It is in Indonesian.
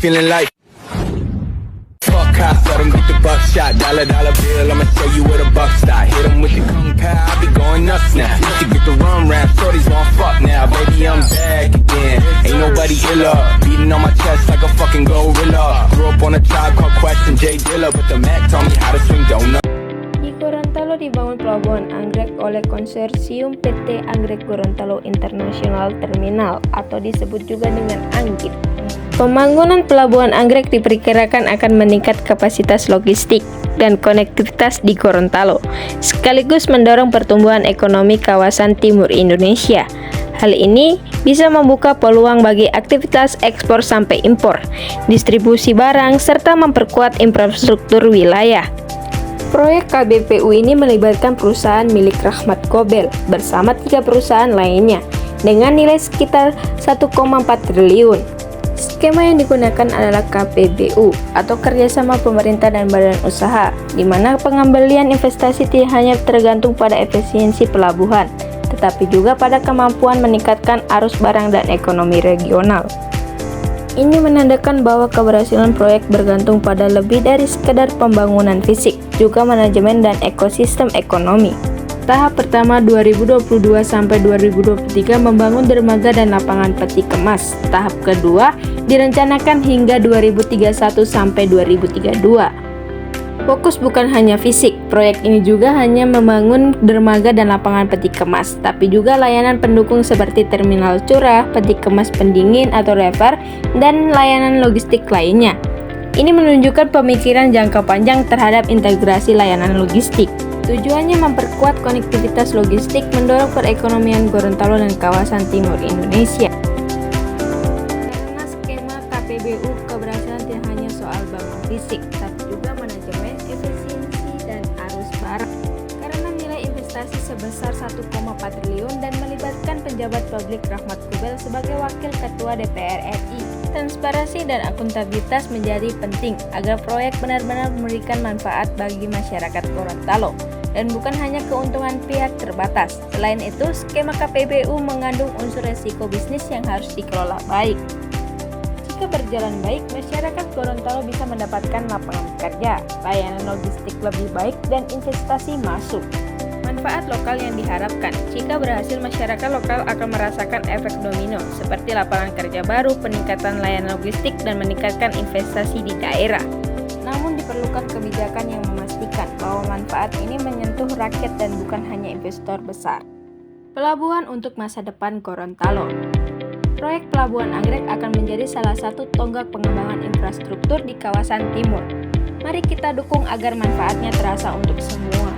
feeling like fuck cops, let 'em get the buckshot. Dollar bill, I'ma show you where the buck stop. Hit 'em with the kung pao, I be going nuts now. To get the rum rap, shorty's gon' fuck now. Baby, I'm back again, ain't nobody iller. Beating on my chest like a fucking gorilla. Grew up on a Tribe Called Quest and Jay Dilla, but the Mac taught me how to swing donut. Di Gorontalo dibangun pelabuhan anggrek oleh konsorsium PT Anggrek Gorontalo International Terminal atau disebut juga dengan Anggit. Pembangunan pelabuhan anggrek diperkirakan akan meningkat kapasitas logistik dan konektivitas di Gorontalo, sekaligus mendorong pertumbuhan ekonomi kawasan timur Indonesia. Hal ini bisa membuka peluang bagi aktivitas ekspor sampai impor, distribusi barang, serta memperkuat infrastruktur wilayah. Proyek KBPU ini melibatkan perusahaan milik Rahmat Gobel bersama 3 perusahaan lainnya dengan nilai sekitar 1,4 triliun. Skema yang digunakan adalah KPBU atau Kerjasama Pemerintah dan Badan Usaha, di mana pengembalian investasi tidak hanya tergantung pada efisiensi pelabuhan, tetapi juga pada kemampuan meningkatkan arus barang dan ekonomi regional. Ini menandakan bahwa keberhasilan proyek bergantung pada lebih dari sekedar pembangunan fisik, juga manajemen dan ekosistem ekonomi. Tahap pertama 2022 sampai 2023 membangun dermaga dan lapangan peti kemas. Tahap kedua direncanakan hingga 2031 sampai 2032. Fokus bukan hanya fisik, proyek ini juga hanya membangun dermaga dan lapangan peti kemas, tapi juga layanan pendukung seperti terminal curah, peti kemas pendingin atau revar, dan layanan logistik lainnya. Ini menunjukkan pemikiran jangka panjang terhadap integrasi layanan logistik. Tujuannya memperkuat konektivitas logistik, mendorong perekonomian Gorontalo dan kawasan timur Indonesia. Karena skema KPBU keberhasilan tidak hanya soal bangun fisik, tapi juga manajemen, efisiensi, dan arus barang. Karena nilai investasi sebesar 1,4 triliun dan melibatkan penjabat publik Rahmat Gobel sebagai Wakil Ketua DPR RI. Transparansi dan akuntabilitas menjadi penting agar proyek benar-benar memberikan manfaat bagi masyarakat Gorontalo dan bukan hanya keuntungan pihak terbatas. Selain itu, skema KPBU mengandung unsur resiko bisnis yang harus dikelola baik. Jika berjalan baik, masyarakat Gorontalo bisa mendapatkan lapangan kerja, layanan logistik lebih baik, dan investasi masuk. Manfaat lokal yang diharapkan. Jika berhasil, masyarakat lokal akan merasakan efek domino seperti lapangan kerja baru, peningkatan layanan logistik, dan meningkatkan investasi di daerah. Namun diperlukan kebijakan yang memastikan bahwa manfaat ini menyentuh rakyat dan bukan hanya investor besar. Pelabuhan untuk masa depan Gorontalo. Proyek Pelabuhan Anggrek akan menjadi salah satu tonggak pengembangan infrastruktur di kawasan timur. Mari kita dukung agar manfaatnya terasa untuk semua.